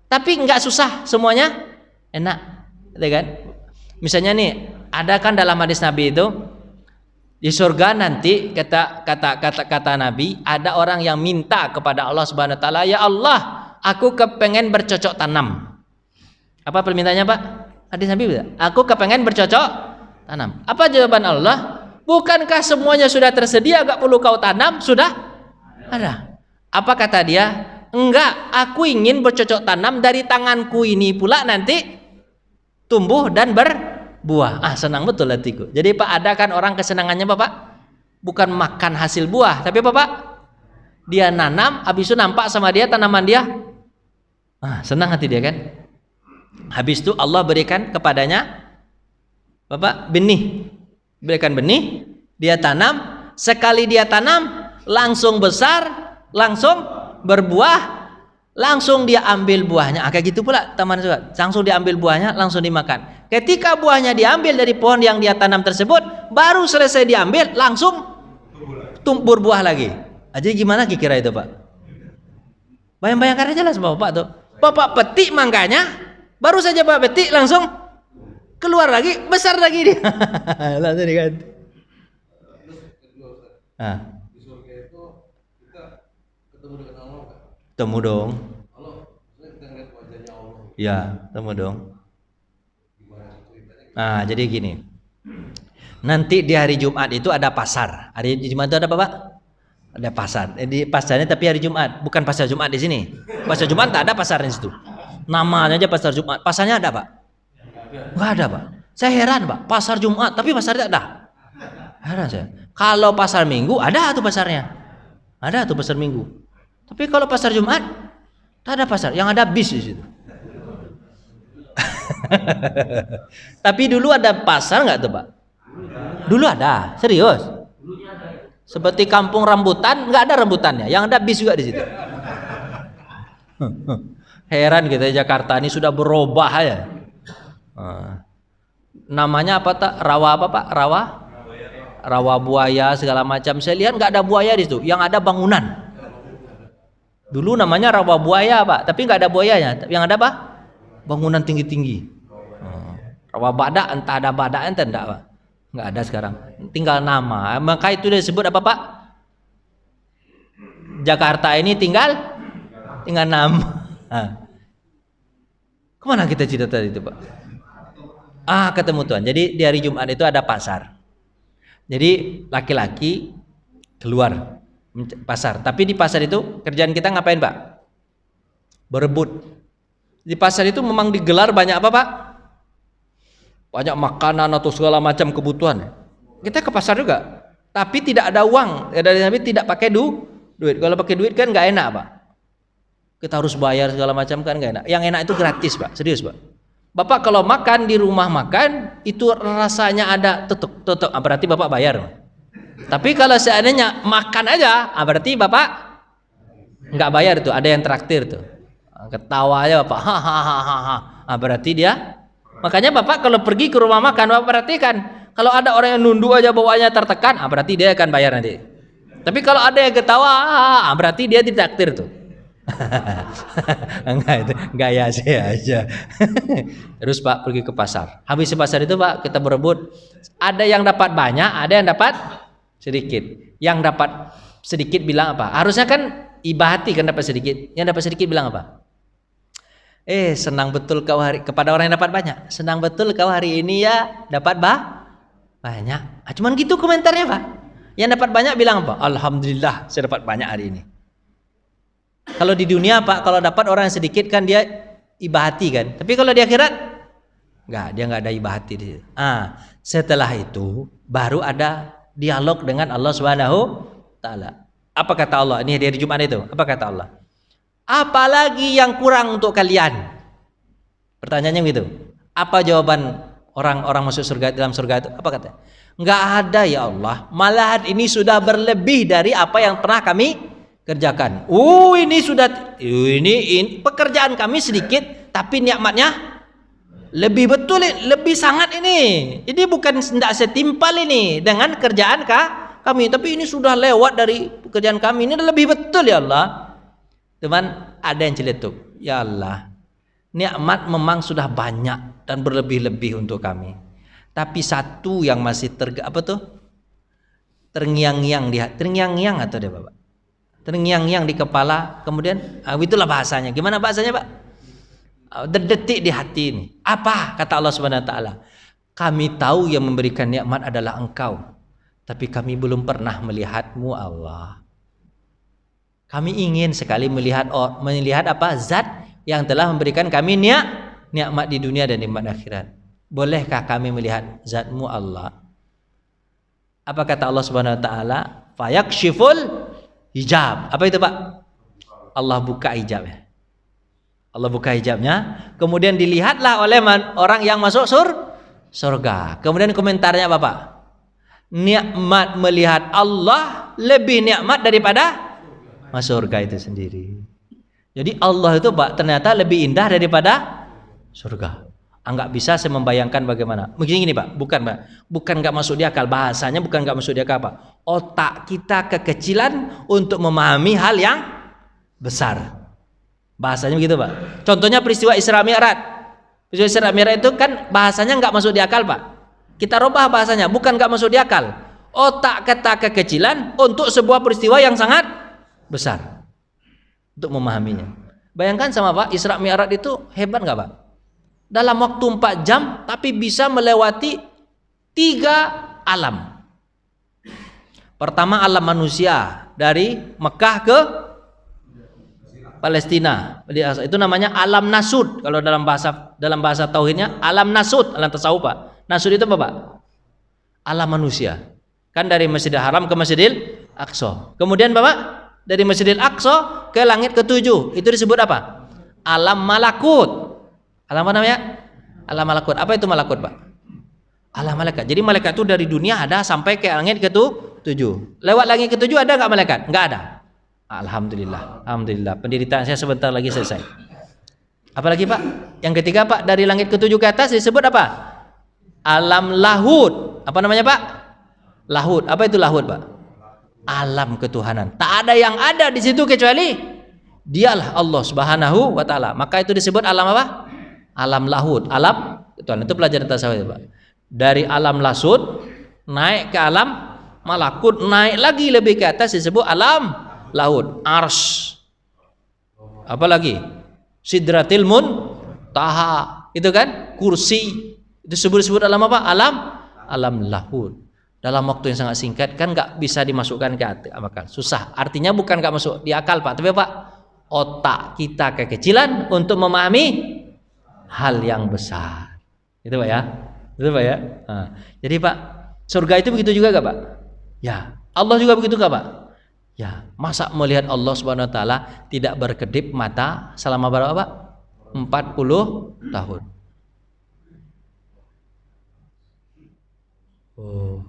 A: Tapi nggak susah, semuanya enak, gitu kan? Misalnya nih, ada kan dalam hadis Nabi itu di surga nanti kata Nabi, ada orang yang minta kepada Allah Subhanahu Wa Taala, ya Allah, aku kepengen bercocok tanam. Apa permintaannya Pak? Hadis Nabi bilang, aku kepengen bercocok tanam. Apa jawaban Allah? Bukankah semuanya sudah tersedia, gak perlu kau tanam, sudah ada. Apa kata dia? Enggak, aku ingin bercocok tanam dari tanganku ini pula nanti tumbuh dan berbuah. Senang betul hatiku. Jadi Pak, ada kan orang kesenangannya Bapak bukan makan hasil buah, tapi Bapak dia nanam, habis itu nampak sama dia tanaman dia, senang hati dia kan. Habis itu Allah berikan kepadanya Bapak benih. Berikan benih, dia tanam, sekali dia tanam langsung besar, langsung berbuah, langsung dia ambil buahnya. Kayak gitu pula teman juga, langsung diambil buahnya, langsung dimakan. Ketika buahnya diambil dari pohon yang dia tanam tersebut, baru selesai diambil, langsung tumbuh buah lagi. Jadi gimana kira itu Pak? Bayang-bayangkan aja lah sama Bapak tuh. Bapak petik mangganya, baru saja Bapak petik langsung keluar lagi, besar lagi dia. Langsung diganti. Di surga itu kita ketemu dengan Allah kan? Ketemu dong. Allah, kita ngeliat wajahnya Allah. Ya, ketemu dong. Jadi gini. Nanti di hari Jumat itu ada pasar. Hari Jumat itu ada apa Pak? Ada pasar. Di pasarnya tapi hari Jumat, bukan pasar Jumat di sini. Pasar Jumat tak ada pasar di situ. Namanya aja pasar Jumat. Pasarnya ada Pak? Nggak ada Pak. Saya heran Pak, pasar Jumat tapi pasarnya ada. Heran saya. Kalau pasar Minggu ada tuh pasarnya. Ada tuh pasar Minggu. Tapi kalau pasar Jumat tak ada pasar, yang ada bis di situ. Tapi dulu ada pasar nggak tuh Pak? Dulu ada, serius. Seperti kampung rambutan, nggak ada rambutannya, yang ada bis juga di situ. Heran kita, Jakarta ini sudah berubah ya. Namanya apa tak? Rawa apa Pak? rawa buaya segala macam. Saya lihat nggak ada buaya di situ, yang ada bangunan. Dulu namanya rawa buaya Pak, tapi nggak ada buayanya. Yang ada apa? Bangunan tinggi-tinggi. Rawa badak, entah ada badak entah enggak Pak. Nggak ada sekarang. Tinggal nama. Maka itu disebut apa Pak? Jakarta ini tinggal nama. Kemana kita cerita tadi itu Pak? Ketemu Tuhan. Jadi di hari Jumat itu ada pasar. Jadi laki-laki keluar pasar. Tapi di pasar itu kerjaan kita ngapain Pak? Berebut. Di pasar itu memang digelar banyak apa Pak? Banyak makanan atau segala macam kebutuhan. Kita ke pasar juga. Tapi tidak ada uang. Tapi tidak pakai duit. Kalau pakai duit kan nggak enak Pak. Kita harus bayar segala macam kan nggak enak. Yang enak itu gratis Pak. Serius Pak. Bapak kalau makan di rumah makan itu rasanya ada tutup. Berarti Bapak bayar. Tapi kalau seandainya makan aja, berarti Bapak nggak bayar tuh, ada yang traktir tuh. Ketawa aja Bapak, hahaha. Berarti dia. Makanya Bapak kalau pergi ke rumah makan, Bapak perhatikan, kalau ada orang yang nunduk aja bawaannya tertekan, berarti dia akan bayar nanti. Tapi kalau ada yang ketawa, berarti dia ditraktir tuh. Enggak, itu gaya saya aja. Terus Pak pergi ke pasar. Habis di pasar itu Pak kita berebut. Ada yang dapat banyak, ada yang dapat sedikit. Yang dapat sedikit bilang apa? Harusnya kan iba hati kan dapat sedikit. Yang dapat sedikit bilang apa? Senang betul kau kepada orang yang dapat banyak. Senang betul kau hari ini ya dapat banyak. Cuman gitu komentarnya Pak. Yang dapat banyak bilang apa? Alhamdulillah saya dapat banyak hari ini. Kalau di dunia Pak, kalau dapat orang yang sedikit kan dia iba hati kan. Tapi kalau di akhirat dia nggak ada iba hati di situ. Setelah itu baru ada dialog dengan Allah Subhanahu taala. Apa kata Allah? Ini hari Jumat itu. Apa kata Allah? Apalagi yang kurang untuk kalian? Pertanyaannya gitu. Apa jawaban orang-orang masuk surga dalam surga itu? Apa kata? Nggak ada ya Allah. Malahan ini sudah berlebih dari apa yang pernah kami kerjakan. Ini sudah ini pekerjaan kami sedikit, tapi nikmatnya lebih betul, lebih sangat ini. Ini bukan tidak setimpal ini dengan kerjaan kami, tapi ini sudah lewat dari pekerjaan kami. Ini lebih betul ya Allah. Teman, ada yang celetuk. Ya Allah, nikmat memang sudah banyak dan berlebih-lebih untuk kami. Tapi satu yang masih terngiang-ngiang terngiang-ngiang atau deh Bapak? Terngiang-ngiang di kepala, kemudian itulah bahasanya. Gimana bahasanya Pak? Terdetik di hati ini. Apa kata Allah Subhanahu wa taala? Kami tahu yang memberikan nikmat adalah Engkau, tapi kami belum pernah melihatmu Allah. Kami ingin sekali melihat apa? Zat yang telah memberikan kami nikmat di dunia dan nikmat akhirat. Bolehkah kami melihat zatmu Allah? Apa kata Allah Subhanahu wa taala? Fayakshiful hijab. Apa itu Pak? Allah buka hijabnya. Allah buka hijabnya. Kemudian dilihatlah oleh orang yang masuk surga. Kemudian komentarnya apa Pak? Nikmat melihat Allah lebih nikmat daripada masuk surga itu sendiri. Jadi Allah itu Pak ternyata lebih indah daripada surga. Enggak bisa saya membayangkan bagaimana. Begini Pak, bukan nggak masuk di akal. Bahasanya bukan nggak masuk di akal Pak. Otak kita kekecilan untuk memahami hal yang besar. Bahasanya begitu Pak. Contohnya peristiwa Isra Mi'raj. Peristiwa Isra Mi'raj itu kan bahasanya nggak masuk di akal Pak. Kita rubah bahasanya, bukan nggak masuk di akal. Otak kita kekecilan untuk sebuah peristiwa yang sangat besar untuk memahaminya. Bayangkan sama Pak, Isra Mi'raj itu hebat nggak Pak? Dalam waktu 4 jam tapi bisa melewati 3 alam. Pertama alam manusia dari Mekah ke Palestina. Itu namanya alam nasud. Kalau dalam bahasa tauhidnya alam nasud, alam tasawuf Pak. Nasud itu apa Pak? Alam manusia. Kan dari Masjidil Haram ke Masjidil Aqsa. Kemudian Bapak dari Masjidil Aqsa ke langit ke-7. Itu disebut apa? Alam malakut. Alam apa namanya? Alam malakut. Apa itu malakut Pak? Alam malaikat. Jadi malaikat itu dari dunia ada sampai ke langit ke-7. Lewat langit ke-7 ada nggak malaikat? Nggak ada. Alhamdulillah. Alhamdulillah. Penderitaan saya sebentar lagi selesai. Apalagi Pak? Yang ketiga Pak, dari langit ke-7 ke atas disebut apa? Alam lahud. Apa namanya Pak? Lahud. Apa itu lahud, Pak? Alam ketuhanan. Tak ada yang ada di situ kecuali dialah Allah Subhanahu wa taala. Maka itu disebut alam apa? Alam lahud, alam ketuhanan. Itu pelajaran tasawuf, Pak. Dari alam lasud naik ke alam malakut, naik lagi lebih ke atas disebut alam lahud. Arsy. Apa lagi? Sidratil muntaha. Itu kan? Kursi. Itu disebut alam apa? Alam lahud. Dalam waktu yang sangat singkat kan nggak bisa dimasukkan ke akal. Susah. Artinya bukan nggak masuk di akal, Pak, tapi Pak, otak kita kekecilan untuk memahami hal yang besar. Itu Pak ya. Itu Pak ya. Nah, jadi Pak, surga itu begitu juga gak Pak? Ya. Allah juga begitu gak Pak? Ya. Masa melihat Allah Subhanahu wa taala tidak berkedip mata selama berapa Pak? 40 tahun. Oh.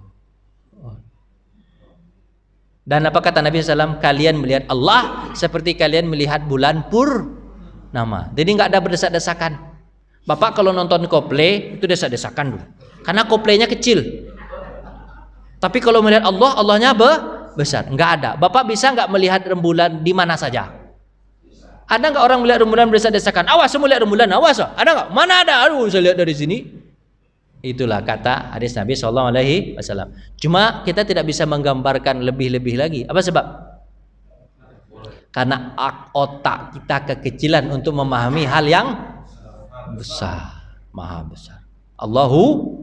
A: Dan apa kata Nabi SAW? Kalian melihat Allah seperti kalian melihat bulan purnama. Jadi nggak ada berdesak-desakan. Bapak kalau nonton Coldplay itu desak-desakan dulu. Karena Coldplaynya kecil. Tapi kalau melihat Allah, Allahnya besar. Nggak ada. Bapak bisa nggak melihat rembulan di mana saja? Ada nggak orang melihat rembulan berdesak-desakan? Awas, saya melihat rembulan. Awas, ada nggak? Mana ada? Aduh, saya lihat dari sini. Itulah kata hadis Nabi SAW. Cuma kita tidak bisa menggambarkan lebih-lebih lagi. Apa sebab? Karena otak kita kekecilan untuk memahami hal yang besar, maha besar. Allahu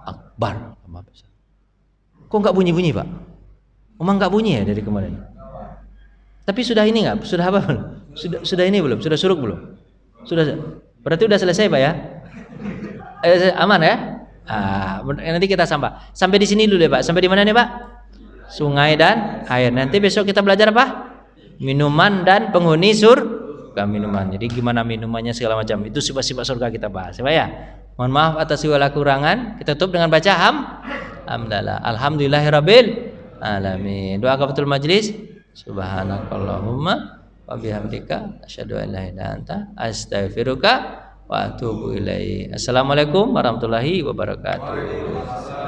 A: Akbar, maha besar. Kok nggak bunyi-bunyi Pak? Emang nggak bunyi ya dari kemarin? Tapi sudah ini nggak? Sudah apa belum? Sudah ini belum? Sudah suruk belum? Sudah. Berarti udah selesai Pak ya? Aman ya? Nanti kita sampai di sini dulu ya Pak. Sampai di mana nih Pak? Sungai dan air. Nanti besok kita belajar apa? Minuman dan penghuni surga minuman. Jadi gimana minumannya segala macam. Itu sifat-sifat surga kita bahas ya Pak ya. Mohon maaf atas segala kurangan. Kita tutup dengan baca hamdalah. Alhamdulillahirabbil alamin. Doa kafatul majlis. Subhanakallahumma wa bihamdika asyhadu an la ilaha illa anta astaghfiruka wa atubu ilaih. Assalamualaikum warahmatullahi wabarakatuh.